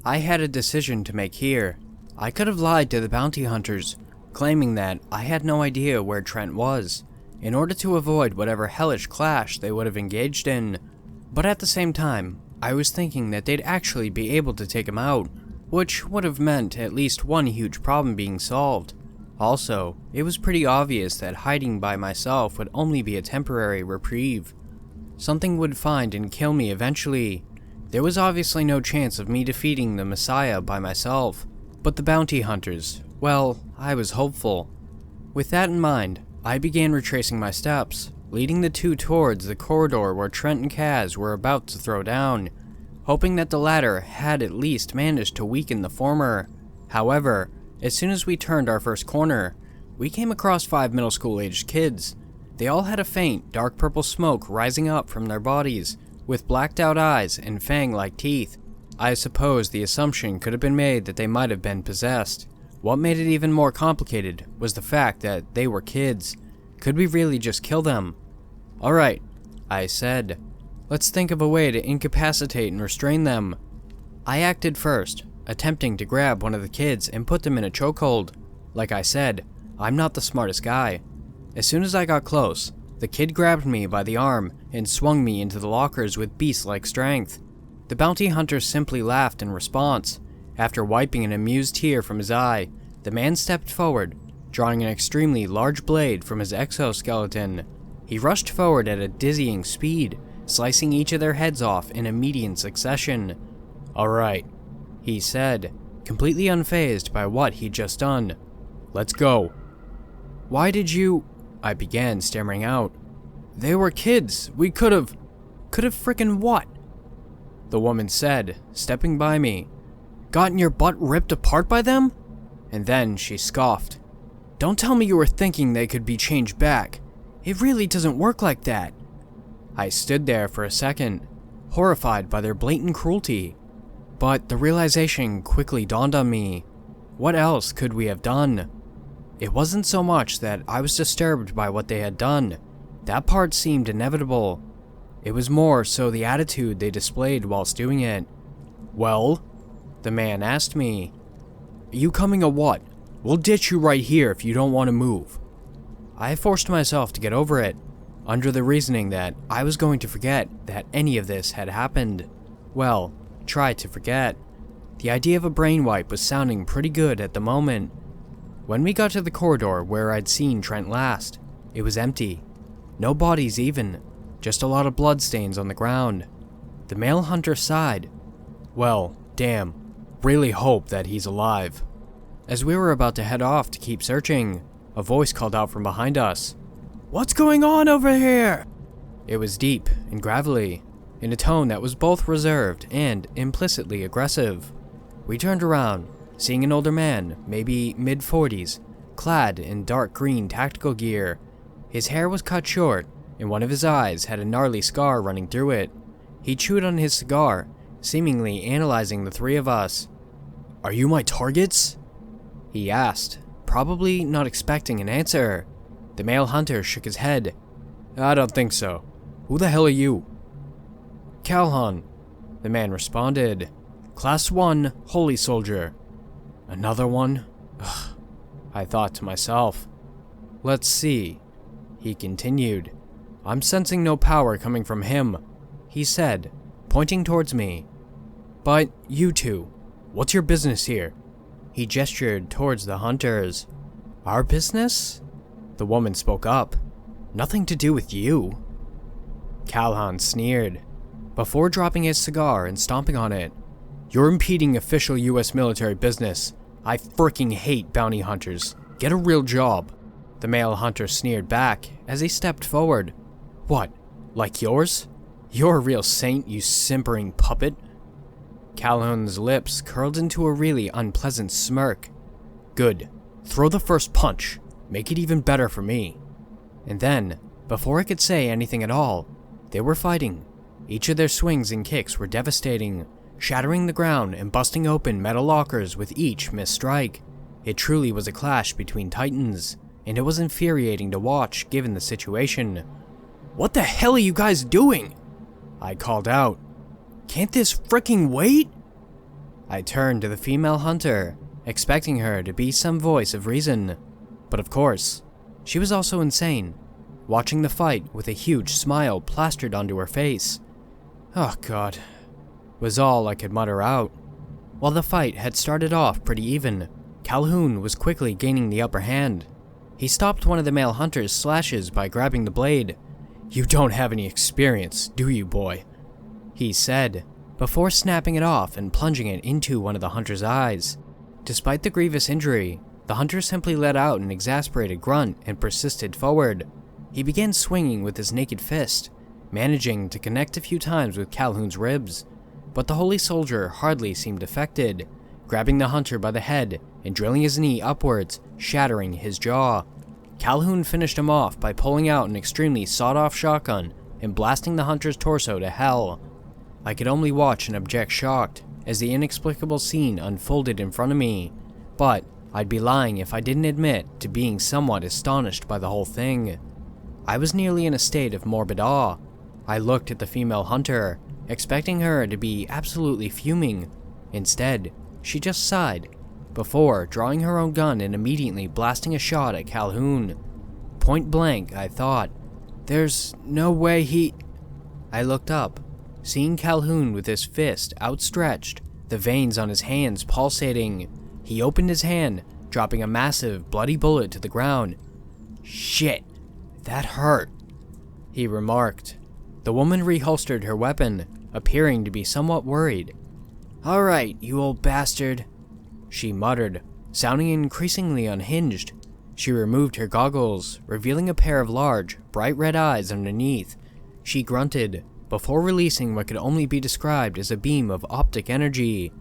I had a decision to make here. I could have lied to the bounty hunters, claiming that I had no idea where Trent was, in order to avoid whatever hellish clash they would have engaged in. But at the same time, I was thinking that they'd actually be able to take him out, which would have meant at least one huge problem being solved. Also, it was pretty obvious that hiding by myself would only be a temporary reprieve. Something would find and kill me eventually. There was obviously no chance of me defeating the Messiah by myself. But the bounty hunters, well, I was hopeful. With that in mind, I began retracing my steps, leading the two towards the corridor where Trent and Kaz were about to throw down, hoping that the latter had at least managed to weaken the former. However, as soon as we turned our first corner, we came across 5 middle school-aged kids. They all had a faint, dark purple smoke rising up from their bodies, with blacked-out eyes and fang-like teeth. I suppose the assumption could have been made that they might have been possessed. What made it even more complicated was the fact that they were kids. Could we really just kill them? Alright, I said. Let's think of a way to incapacitate and restrain them. I acted first, attempting to grab one of the kids and put them in a chokehold. Like I said, I'm not the smartest guy. As soon as I got close, the kid grabbed me by the arm and swung me into the lockers with beast-like strength. The bounty hunter simply laughed in response. After wiping an amused tear from his eye, the man stepped forward, drawing an extremely large blade from his exoskeleton. He rushed forward at a dizzying speed, slicing each of their heads off in immediate succession. "Alright," he said, completely unfazed by what he'd just done. "Let's go." "Why did you—" I began, stammering out. "They were kids. We could've frickin' what?" The woman said, stepping by me. "Gotten your butt ripped apart by them?" And then she scoffed. "Don't tell me you were thinking they could be changed back. It really doesn't work like that." I stood there for a second, horrified by their blatant cruelty. But the realization quickly dawned on me. What else could we have done? It wasn't so much that I was disturbed by what they had done. That part seemed inevitable. It was more so the attitude they displayed whilst doing it. "Well?" the man asked me. "Are you coming or what? We'll ditch you right here if you don't want to move." I forced myself to get over it, under the reasoning that I was going to forget that any of this had happened. Well, try to forget. The idea of a brain wipe was sounding pretty good at the moment. When we got to the corridor where I'd seen Trent last, it was empty. No bodies even, just a lot of bloodstains on the ground. The male hunter sighed. "Well, damn. Really hope that he's alive." As we were about to head off to keep searching, a voice called out from behind us. "What's going on over here?" It was deep and gravelly, in a tone that was both reserved and implicitly aggressive. We turned around, seeing an older man, maybe mid-40s, clad in dark green tactical gear. His hair was cut short, and one of his eyes had a gnarly scar running through it. He chewed on his cigar, seemingly analyzing the three of us. "Are you my targets?" he asked, probably not expecting an answer. The male hunter shook his head. "I don't think so. Who the hell are you?" "Calhoun," the man responded. "Class 1, Holy Soldier." "Another one?" Ugh, I thought to myself. "Let's see," he continued. "I'm sensing no power coming from him," he said, pointing towards me. "But you two, what's your business here?" He gestured towards the hunters. "Our business?" The woman spoke up. "Nothing to do with you." Calhoun sneered, before dropping his cigar and stomping on it. "You're impeding official US military business. I fricking hate bounty hunters. Get a real job." The male hunter sneered back as he stepped forward. "What, like yours? You're a real saint, you simpering puppet." Calhoun's lips curled into a really unpleasant smirk. "Good. Throw the first punch. Make it even better for me." And then, before I could say anything at all, they were fighting. Each of their swings and kicks were devastating, shattering the ground and busting open metal lockers with each missed strike. It truly was a clash between titans, and it was infuriating to watch given the situation. "What the hell are you guys doing?" I called out. "Can't this fricking wait?" I turned to the female hunter, expecting her to be some voice of reason. But of course, she was also insane, watching the fight with a huge smile plastered onto her face. "Oh God," was all I could mutter out. While the fight had started off pretty even, Calhoun was quickly gaining the upper hand. He stopped one of the male hunter's slashes by grabbing the blade. "You don't have any experience, do you, boy?" he said, before snapping it off and plunging it into one of the hunter's eyes. Despite the grievous injury, the hunter simply let out an exasperated grunt and persisted forward. He began swinging with his naked fist, managing to connect a few times with Calhoun's ribs, but the holy soldier hardly seemed affected, grabbing the hunter by the head and drilling his knee upwards, shattering his jaw. Calhoun finished him off by pulling out an extremely sawed-off shotgun and blasting the hunter's torso to hell. I could only watch and object shocked as the inexplicable scene unfolded in front of me, but I'd be lying if I didn't admit to being somewhat astonished by the whole thing. I was nearly in a state of morbid awe. I looked at the female hunter, expecting her to be absolutely fuming. Instead, she just sighed, before drawing her own gun and immediately blasting a shot at Calhoun. Point blank, I thought, "There's no way he..." I looked up, seeing Calhoun with his fist outstretched, the veins on his hands pulsating. He opened his hand, dropping a massive, bloody bullet to the ground. "Shit, that hurt," he remarked. The woman reholstered her weapon, appearing to be somewhat worried. "All right, you old bastard," she muttered, sounding increasingly unhinged. She removed her goggles, revealing a pair of large, bright red eyes underneath. She grunted, before releasing what could only be described as a beam of optic energy.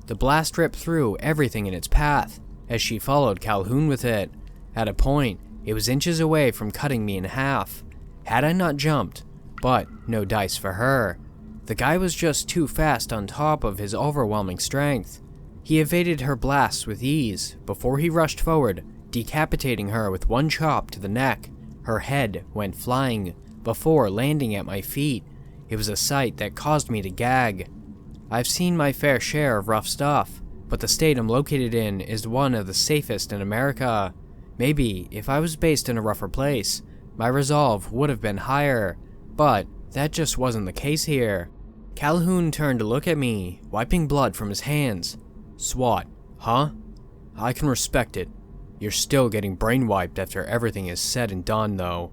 The blast ripped through everything in its path, as she followed Calhoun with it. At a point, it was inches away from cutting me in half. Had I not jumped, but no dice for her. The guy was just too fast on top of his overwhelming strength. He evaded her blasts with ease, before he rushed forward, decapitating her with one chop to the neck. Her head went flying, before landing at my feet. It was a sight that caused me to gag. I've seen my fair share of rough stuff, but the state I'm located in is one of the safest in America. Maybe if I was based in a rougher place, my resolve would have been higher, but that just wasn't the case here. Calhoun turned to look at me, wiping blood from his hands. "SWAT, huh? I can respect it. You're still getting brainwiped after everything is said and done, though."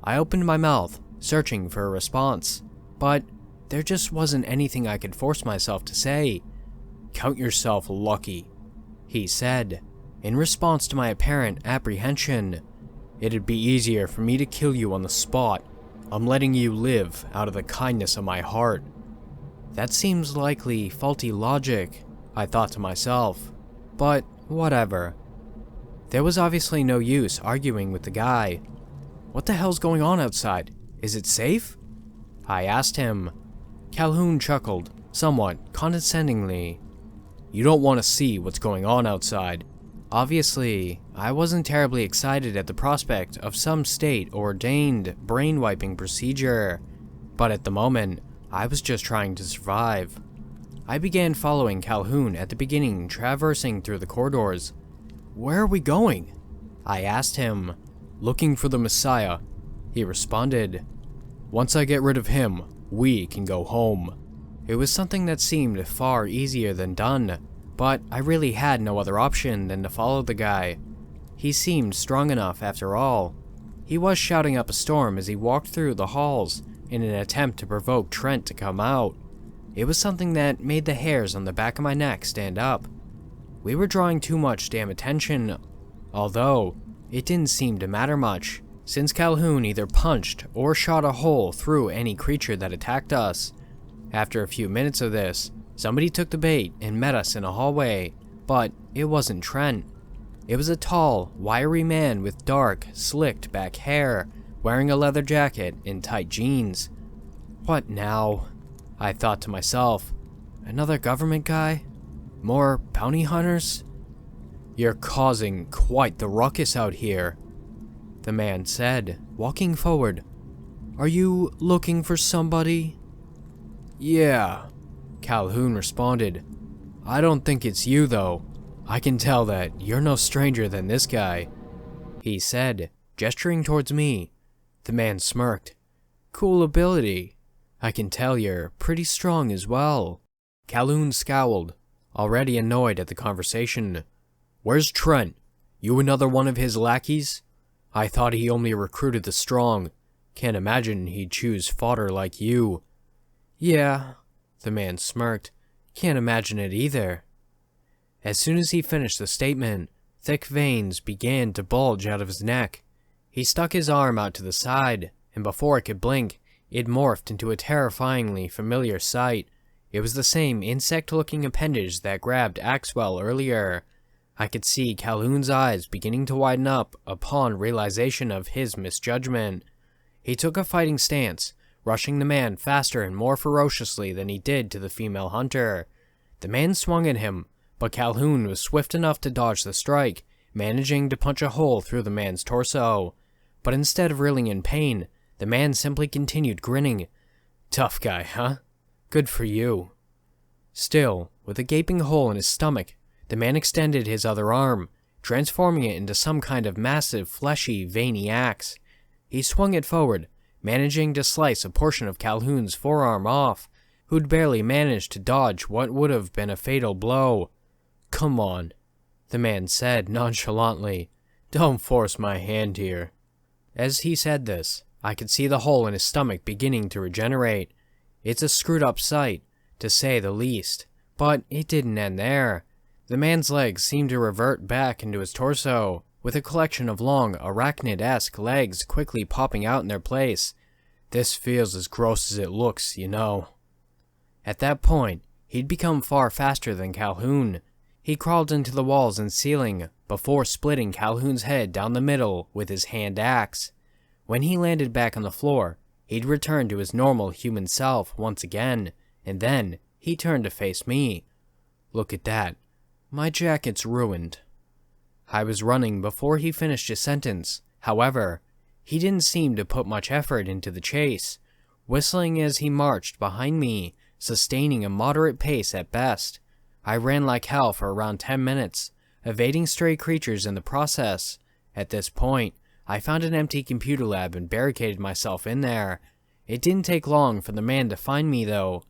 I opened my mouth, searching for a response, but there just wasn't anything I could force myself to say. "Count yourself lucky," he said, in response to my apparent apprehension. "It'd be easier for me to kill you on the spot. I'm letting you live out of the kindness of my heart." That seems likely faulty logic, I thought to myself, but whatever. There was obviously no use arguing with the guy. "What the hell's going on outside? Is it safe?" I asked him. Calhoun chuckled, somewhat condescendingly. "You don't want to see what's going on outside." Obviously, I wasn't terribly excited at the prospect of some state-ordained brain-wiping procedure, but at the moment, I was just trying to survive. I began following Calhoun at the beginning, traversing through the corridors. "Where are we going?" I asked him. "Looking for the Messiah," he responded. "Once I get rid of him, we can go home." It was something that seemed far easier than done, but I really had no other option than to follow the guy. He seemed strong enough after all. He was shouting up a storm as he walked through the halls in an attempt to provoke Trent to come out. It was something that made the hairs on the back of my neck stand up. We were drawing too much damn attention, although it didn't seem to matter much, since Calhoun either punched or shot a hole through any creature that attacked us. After a few minutes of this, somebody took the bait and met us in a hallway, but it wasn't Trent. It was a tall, wiry man with dark, slicked back hair, wearing a leather jacket and tight jeans. What now? I thought to myself. Another government guy? More bounty hunters? "You're causing quite the ruckus out here," the man said, walking forward. "Are you looking for somebody?" "Yeah," Calhoun responded. I don't think it's you, though. I can tell that you're no stranger than this guy," he said, gesturing towards me. The man smirked. "Cool ability. I can tell you're pretty strong as well." Calhoun scowled, already annoyed at the conversation. "Where's Trent? You another one of his lackeys? I thought he only recruited the strong. Can't imagine he'd choose fodder like you." "Yeah," the man smirked. "Can't imagine it either." As soon as he finished the statement, thick veins began to bulge out of his neck. He stuck his arm out to the side, and before I could blink, it morphed into a terrifyingly familiar sight. It was the same insect-looking appendage that grabbed Axwell earlier. I could see Calhoun's eyes beginning to widen up upon realization of his misjudgment. He took a fighting stance, rushing the man faster and more ferociously than he did to the female hunter. The man swung at him, but Calhoun was swift enough to dodge the strike, managing to punch a hole through the man's torso. But instead of reeling in pain, the man simply continued grinning. "Tough guy, huh? Good for you." Still, with a gaping hole in his stomach, the man extended his other arm, transforming it into some kind of massive, fleshy, veiny axe. He swung it forward, managing to slice a portion of Calhoun's forearm off, who'd barely managed to dodge what would have been a fatal blow. "Come on," the man said nonchalantly. "Don't force my hand here." As he said this, I could see the hole in his stomach beginning to regenerate. It's a screwed up sight, to say the least, but it didn't end there. The man's legs seemed to revert back into his torso, with a collection of long, arachnid-esque legs quickly popping out in their place. "This feels as gross as it looks, you know." At that point, he'd become far faster than Calhoun. He crawled into the walls and ceiling, before splitting Calhoun's head down the middle with his hand axe. When he landed back on the floor, he'd returned to his normal human self once again, and then he turned to face me. "Look at that. My jacket's ruined." I was running before he finished his sentence. However, he didn't seem to put much effort into the chase, whistling as he marched behind me, sustaining a moderate pace at best. I ran like hell for around 10 minutes, evading stray creatures in the process. At this point, I found an empty computer lab and barricaded myself in there. It didn't take long for the man to find me though,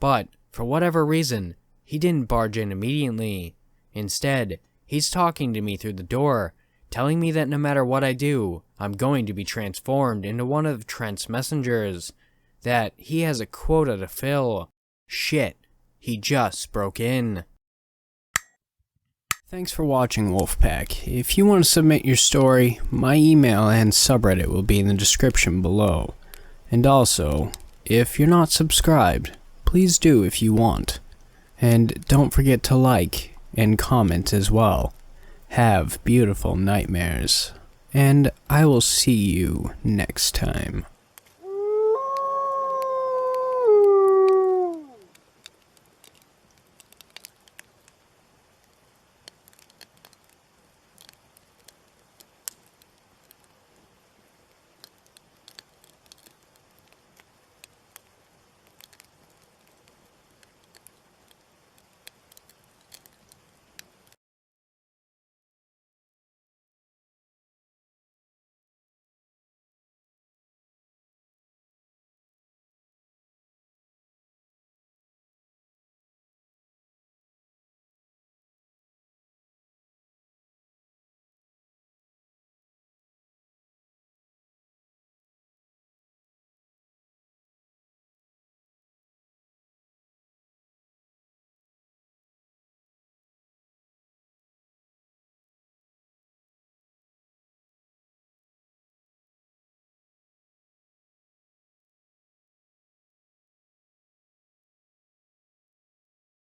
but for whatever reason, he didn't barge in immediately. Instead, he's talking to me through the door, telling me that no matter what I do, I'm going to be transformed into one of Trent's messengers, that he has a quota to fill. Shit, he just broke in. Thanks for watching, Wolfpack. If you want to submit your story, my email and subreddit will be in the description below. And also, if you're not subscribed, please do if you want. And don't forget to like and comment as well. Have beautiful nightmares. And I will see you next time.